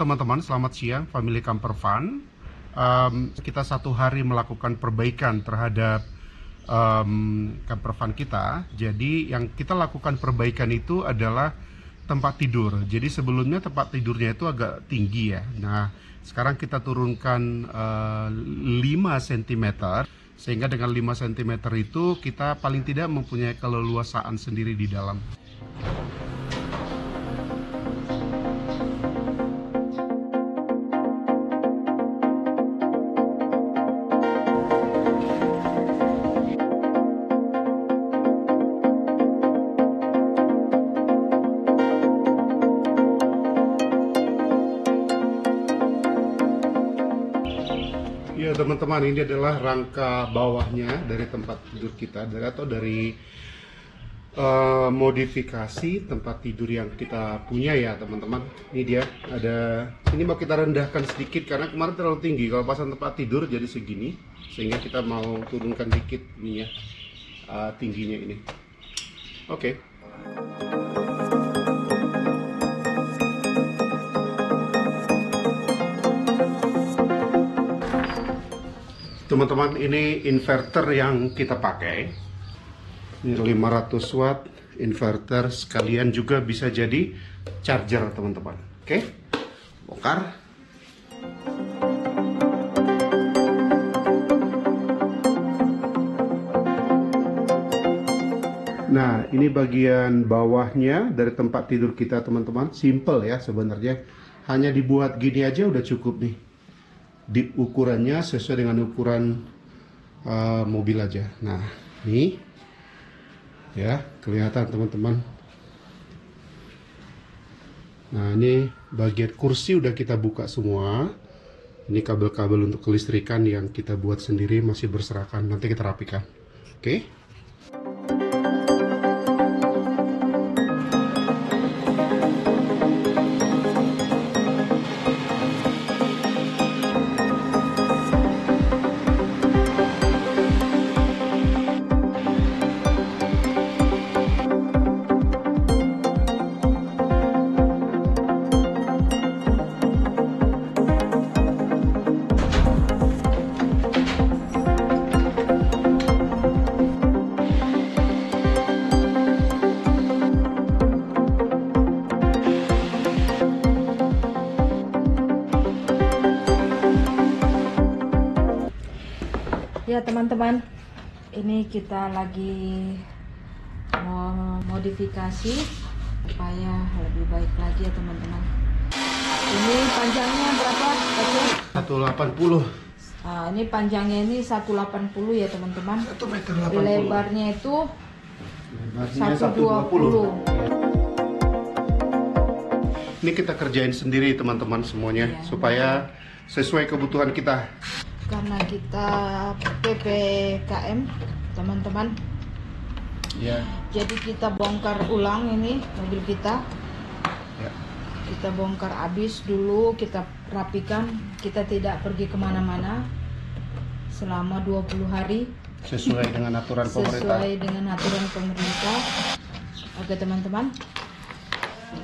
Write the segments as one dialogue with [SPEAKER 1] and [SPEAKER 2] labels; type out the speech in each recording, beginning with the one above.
[SPEAKER 1] teman-teman, selamat siang Family Camper Fun. Kita satu hari melakukan perbaikan terhadap camper van kita. Jadi yang kita lakukan perbaikan itu adalah tempat tidur. Jadi sebelumnya tempat tidurnya itu agak tinggi ya. Nah sekarang kita turunkan 5 cm, sehingga dengan 5 cm itu kita paling tidak mempunyai keleluasaan sendiri di dalam. Ya teman-teman, ini adalah rangka bawahnya dari tempat tidur kita, dari modifikasi tempat tidur yang kita punya ya teman-teman. Ini dia, ini mau kita rendahkan sedikit karena kemarin terlalu tinggi. Kalau pasang tempat tidur jadi segini, sehingga kita mau turunkan dikit ini ya, tingginya ini. Oke. Teman-teman, ini inverter yang kita pakai. Ini 500 watt inverter, sekalian juga bisa jadi charger teman-teman. Oke, bongkar. Nah, ini bagian bawahnya dari tempat tidur kita teman-teman. Simple ya sebenarnya, hanya dibuat gini aja udah cukup nih. Di ukurannya sesuai dengan ukuran mobil aja. Nah, ini ya kelihatan teman-teman. Nah, ini bagian kursi udah kita buka semua. Ini kabel-kabel untuk kelistrikan yang kita buat sendiri masih berserakan. Nanti kita rapikan. Oke.
[SPEAKER 2] Ya teman-teman, ini kita lagi mau modifikasi supaya lebih baik lagi ya teman-teman. Ini panjangnya berapa?
[SPEAKER 1] 180.
[SPEAKER 2] Nah, ini panjangnya ini 180 ya teman-teman.
[SPEAKER 1] 1,80 meter.
[SPEAKER 2] Lebarnya itu 120.
[SPEAKER 1] Ini kita kerjain sendiri teman-teman semuanya ya, supaya sesuai kebutuhan kita.
[SPEAKER 2] Karena kita PPKM teman-teman
[SPEAKER 1] ya,
[SPEAKER 2] jadi kita bongkar ulang ini mobil kita
[SPEAKER 1] ya.
[SPEAKER 2] Kita bongkar habis dulu, kita rapikan, kita tidak pergi kemana-mana selama 20 hari
[SPEAKER 1] sesuai dengan aturan pemerintah.
[SPEAKER 2] Sesuai dengan aturan pemerintah. Oke teman-teman,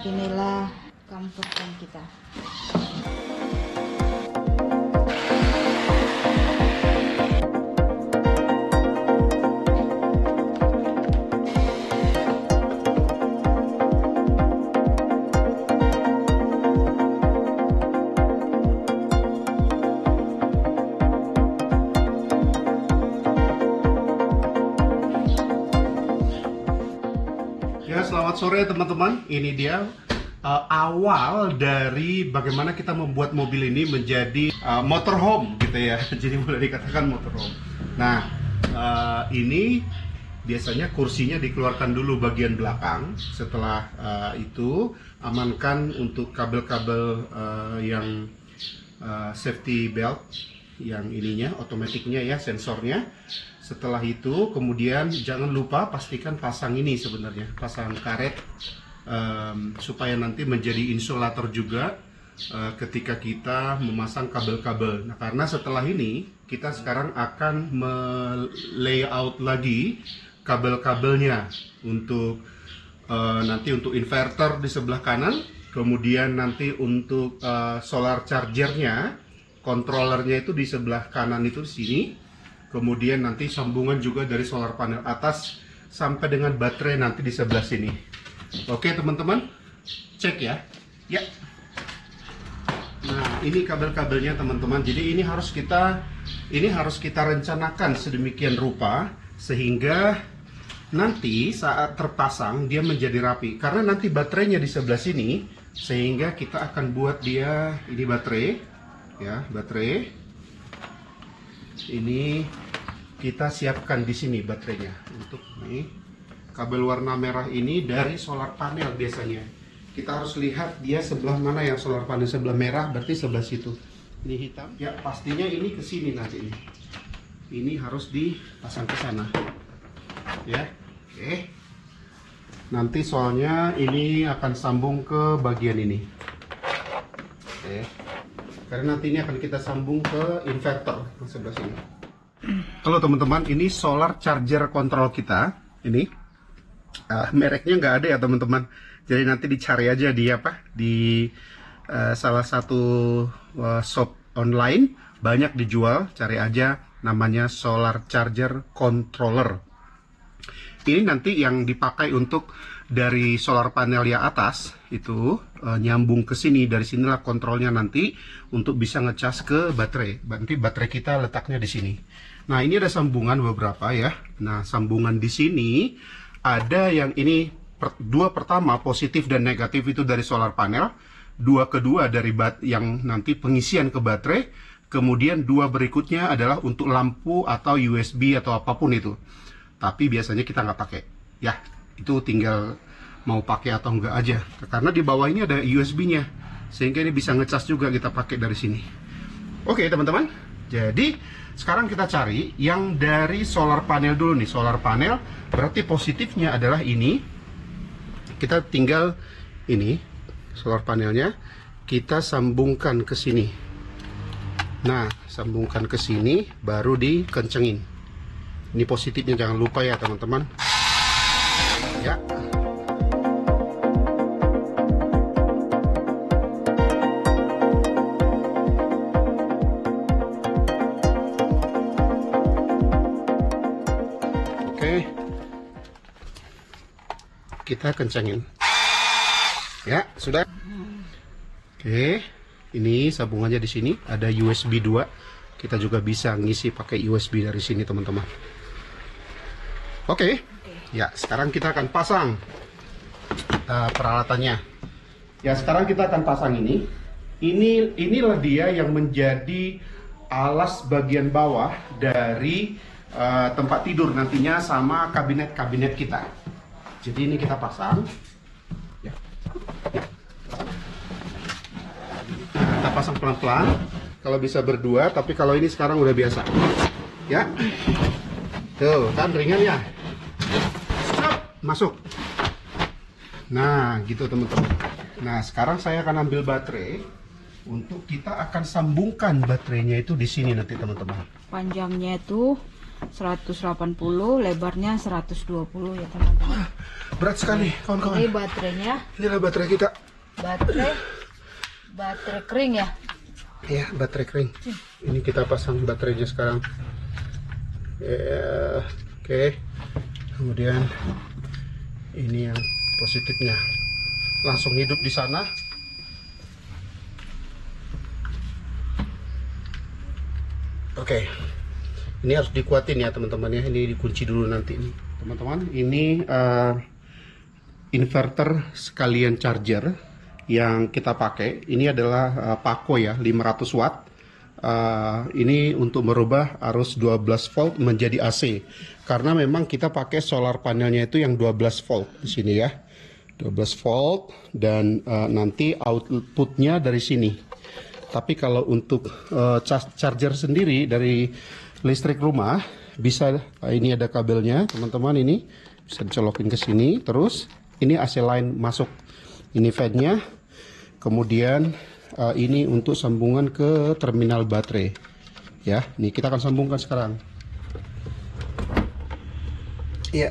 [SPEAKER 2] inilah camper van kita.
[SPEAKER 1] Selamat sore teman-teman, ini dia awal dari bagaimana kita membuat mobil ini menjadi motorhome gitu ya. Jadi boleh dikatakan motorhome. Nah, ini biasanya kursinya dikeluarkan dulu bagian belakang. Setelah itu amankan untuk kabel-kabel yang safety belt, yang ininya otomatiknya ya, sensornya. Setelah itu kemudian jangan lupa pastikan pasang ini, sebenarnya pasang karet supaya nanti menjadi insulator juga ketika kita memasang kabel-kabel. Nah, karena setelah ini kita sekarang akan layout lagi kabel-kabelnya untuk nanti untuk inverter di sebelah kanan, Kemudian nanti untuk solar chargernya, controllernya itu di sebelah kanan itu di sini. Kemudian nanti sambungan juga dari solar panel atas sampai dengan baterai nanti di sebelah sini. Oke teman-teman, cek ya. Ya. Nah ini kabel-kabelnya teman-teman. Jadi ini harus kita rencanakan sedemikian rupa sehingga nanti saat terpasang dia menjadi rapi. Karena nanti baterainya di sebelah sini. Sehingga kita akan buat dia, ini baterai ya, baterai ini kita siapkan di sini baterainya. Untuk nih kabel warna merah ini dari solar panel. Biasanya kita harus lihat dia sebelah mana yang solar panel. Sebelah merah berarti sebelah situ. Ini hitam ya, pastinya ini ke sini nanti ini harus dipasang ke sana ya. Oke, nanti soalnya ini akan sambung ke bagian ini. Oke. Karena nanti ini akan kita sambung ke inverter yang sebelah sini. Halo teman-teman, ini solar charger control kita. Ini mereknya nggak ada ya teman-teman. Jadi nanti dicari aja di salah satu shop online, banyak dijual. Cari aja namanya solar charger controller. Ini nanti yang dipakai untuk dari solar panel yang atas itu nyambung ke sini. Dari sinilah kontrolnya nanti untuk bisa ngecas ke baterai. Nanti baterai kita letaknya di sini. Nah ini ada sambungan beberapa ya. Nah sambungan di sini ada yang ini dua pertama positif dan negatif itu dari solar panel. Dua kedua dari yang nanti pengisian ke baterai. Kemudian dua berikutnya adalah untuk lampu atau USB atau apapun itu. Tapi biasanya kita nggak pakai ya, itu tinggal mau pakai atau enggak aja, karena di bawah ini ada USB-nya sehingga ini bisa ngecas juga kita pakai dari sini. Oke teman-teman, jadi sekarang kita cari yang dari solar panel dulu nih. Solar panel berarti positifnya adalah ini, kita tinggal ini solar panelnya kita sambungkan ke sini. Nah sambungkan ke sini baru dikencengin. Ini positifnya jangan lupa ya teman-teman ya. Oke, kita kencangin ya, sudah. Oke, ini sambungannya di sini ada USB 2. Kita juga bisa ngisi pakai USB dari sini teman-teman. Oke. Ya sekarang kita akan pasang peralatannya. Ya sekarang kita akan pasang ini. Inilah dia yang menjadi alas bagian bawah dari tempat tidur nantinya sama kabinet-kabinet kita. Jadi ini kita pasang. Ya. Kita pasang pelan-pelan. Kalau bisa berdua, tapi kalau ini sekarang udah biasa. Ya. Tuh kan ringan ya. Masuk. Nah gitu teman-teman. Nah sekarang saya akan ambil baterai untuk kita akan sambungkan baterainya itu di sini nanti teman-teman.
[SPEAKER 2] Panjangnya itu 180, lebarnya 120 ya teman-teman.
[SPEAKER 1] Berat sekali kawan-kawan.
[SPEAKER 2] Ini baterainya.
[SPEAKER 1] Inilah baterai kita.
[SPEAKER 2] Baterai kering ya.
[SPEAKER 1] Ya baterai kering. Ini kita pasang baterainya sekarang. Oke. Kemudian ini yang positifnya langsung hidup di sana. Oke. Ini harus dikuatin ya teman-teman ya. Ini dikunci dulu nanti nih teman-teman. Ini inverter sekalian charger yang kita pakai. Ini adalah Paco ya, 500 watt. Ini untuk merubah arus 12 volt menjadi AC, karena memang kita pakai solar panelnya itu yang 12 volt di sini ya, 12 volt, dan nanti outputnya dari sini. Tapi kalau untuk charger sendiri dari listrik rumah bisa, ini ada kabelnya teman-teman, ini bisa dicolokin ke sini, terus ini AC line masuk, ini fan-nya, kemudian ini untuk sambungan ke terminal baterai ya. Nih kita akan sambungkan sekarang ya.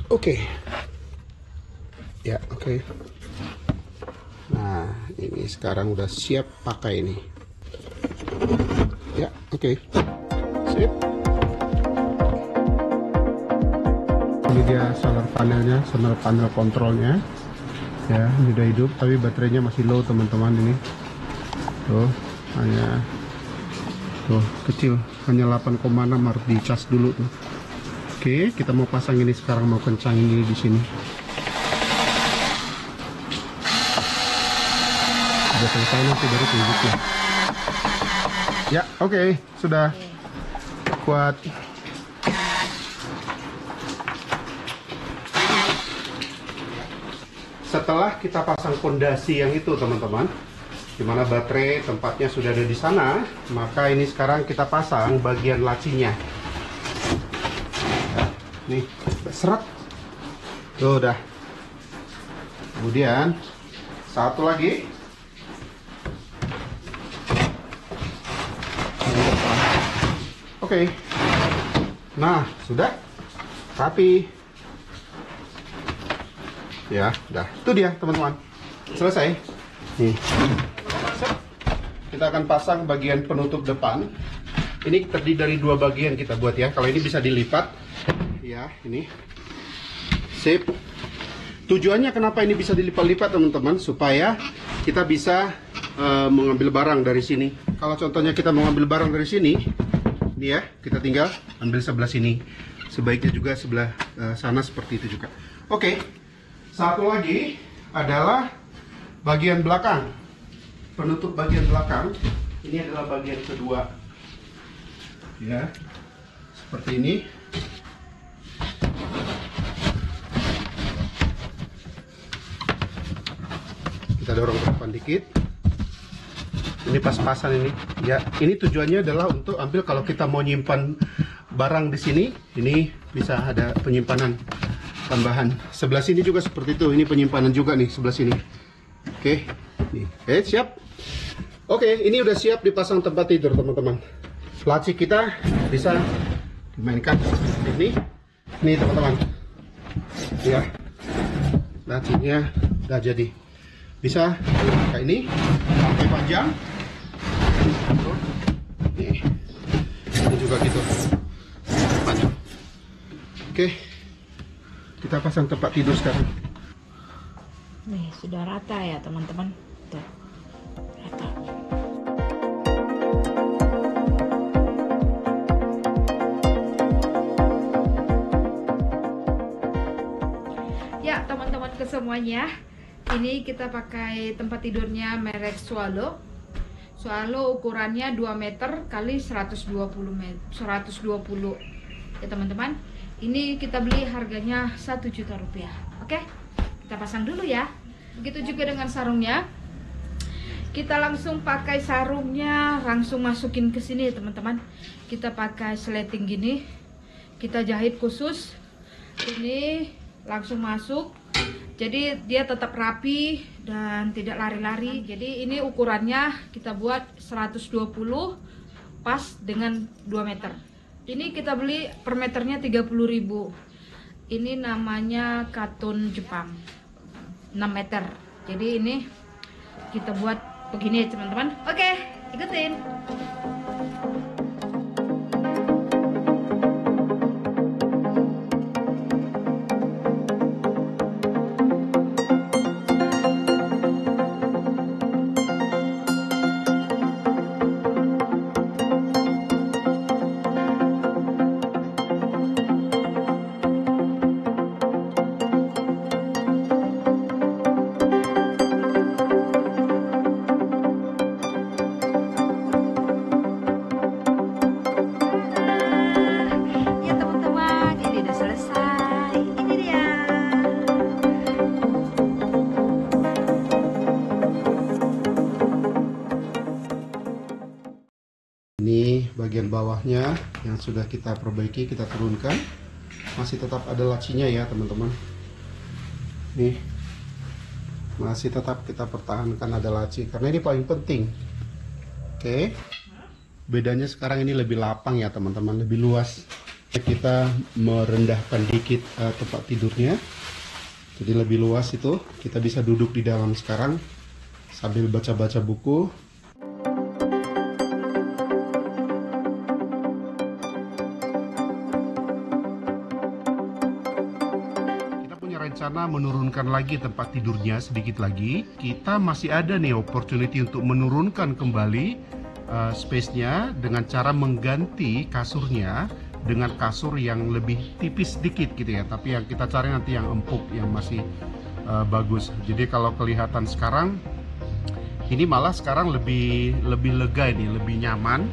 [SPEAKER 1] Oke. Ya oke. Nah Ini sekarang udah siap pakai ini. Ya, oke. Sip. Ini dia solar panelnya, solar panel kontrolnya. Ya, ini udah hidup, tapi baterainya masih low teman-teman ini. Tuh, hanya tuh kecil, hanya 8,6, harus dicas dulu tuh. Oke, kita mau pasang ini sekarang, mau kencangin ini di sini. Udah selesai nanti baru tunjuk ya. Ya, oke, sudah kuat. Setelah kita pasang fondasi yang itu teman-teman, dimana baterai tempatnya sudah ada di sana, maka ini sekarang kita pasang bagian lacinya. Ya, nih, seret. Tuh udah. Kemudian satu lagi. Oke. Nah, sudah rapi. Ya, udah. Itu dia, teman-teman. Selesai. Nih. Kita akan pasang bagian penutup depan. Ini terdiri dari dua bagian kita buat ya. Kalau ini bisa dilipat. Ya, ini. Sip. Tujuannya kenapa ini bisa dilipat-lipat, teman-teman? Supaya kita bisa mengambil barang dari sini. Kalau contohnya kita mau ambil barang dari sini, ini ya, kita tinggal ambil sebelah sini. Sebaiknya juga sebelah sana seperti itu juga. Oke. Satu lagi adalah bagian belakang. Penutup bagian belakang. Ini adalah bagian kedua. Ya. Seperti ini. Kita dorong ke depan dikit. Ini pas-pasan ini. Ya, ini tujuannya adalah untuk ambil kalau kita mau nyimpan barang di sini, ini bisa ada penyimpanan tambahan. Sebelah sini juga seperti itu. Ini penyimpanan juga nih sebelah sini. Oke. Nih. Oke, siap. Oke, ini udah siap dipasang tempat tidur, teman-teman. Laci kita bisa dimainkan seperti ini. Nih, teman-teman. Ya. Lacinya udah jadi. Bisa pakai ini, pakai panjang. Nih. Ini juga gitu. Panjang. Oke. Kita pasang tempat tidur sekarang.
[SPEAKER 2] Nih, sudah rata ya, teman-teman. Tuh. Rata. Ya, teman-teman kesemuanya. Ini kita pakai tempat tidurnya merek Swallow. Swallow ukurannya 2 meter kali 120 meter, 120 ya teman-teman. Ini kita beli harganya 1 juta rupiah. Oke, kita pasang dulu ya. Begitu juga dengan sarungnya. Kita langsung pakai sarungnya, langsung masukin ke sini teman-teman. Kita pakai sleting gini. Kita jahit khusus. Ini langsung masuk. Jadi dia tetap rapi dan tidak lari-lari. Jadi ini ukurannya kita buat 120 pas dengan 2 meter. Ini kita beli per meternya 30.000. Ini namanya katun Jepang 6 meter. Jadi ini kita buat begini teman-teman. Oke, ikutin.
[SPEAKER 1] Ini bagian bawahnya yang sudah kita perbaiki, kita turunkan. Masih tetap ada lacinya ya teman-teman. Nih, masih tetap kita pertahankan ada laci karena ini paling penting. Oke, bedanya sekarang ini lebih lapang ya teman-teman, lebih luas. Kita merendahkan dikit tempat tidurnya, jadi lebih luas itu. Kita bisa duduk di dalam sekarang. sambil baca-baca buku. Kita punya rencana menurunkan lagi tempat tidurnya sedikit lagi. Kita masih ada nih opportunity untuk menurunkan kembali space-nya dengan cara mengganti kasurnya dengan kasur yang lebih tipis sedikit gitu ya, tapi yang kita cari nanti yang empuk, yang masih bagus. Jadi kalau kelihatan sekarang ini malah sekarang lebih lega ini, lebih nyaman,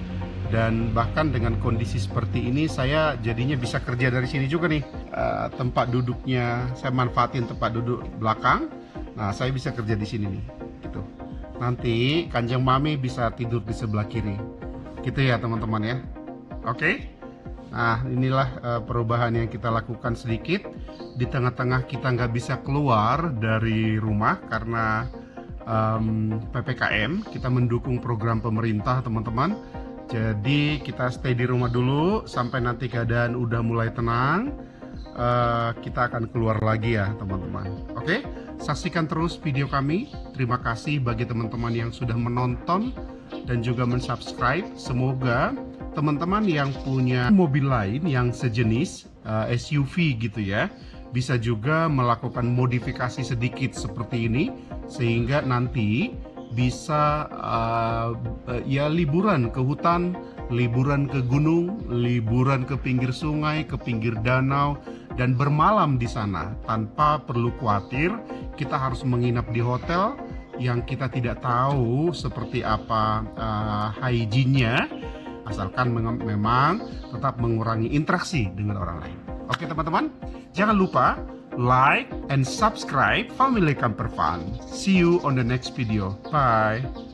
[SPEAKER 1] dan bahkan dengan kondisi seperti ini saya jadinya bisa kerja dari sini juga nih. Tempat duduknya saya manfaatin, tempat duduk belakang. Nah, saya bisa kerja di sini nih gitu. Nanti Kanjeng Mami bisa tidur di sebelah kiri gitu ya teman-teman ya. Oke. Nah, inilah perubahan yang kita lakukan sedikit. Di tengah-tengah kita nggak bisa keluar dari rumah karena PPKM. Kita mendukung program pemerintah teman-teman. Jadi kita stay di rumah dulu sampai nanti keadaan udah mulai tenang. Kita akan keluar lagi ya teman-teman. Oke, saksikan terus video kami. Terima kasih bagi teman-teman yang sudah menonton dan juga mensubscribe. Semoga teman-teman yang punya mobil lain yang sejenis SUV gitu ya, bisa juga melakukan modifikasi sedikit seperti ini sehingga nanti bisa ya liburan ke hutan, liburan ke gunung, liburan ke pinggir sungai, ke pinggir danau, dan bermalam di sana tanpa perlu khawatir kita harus menginap di hotel yang kita tidak tahu seperti apa hygiene-nya, asalkan memang tetap mengurangi interaksi dengan orang lain. Oke teman-teman, jangan lupa like and subscribe Family Camper Fun. See you on the next video. Bye.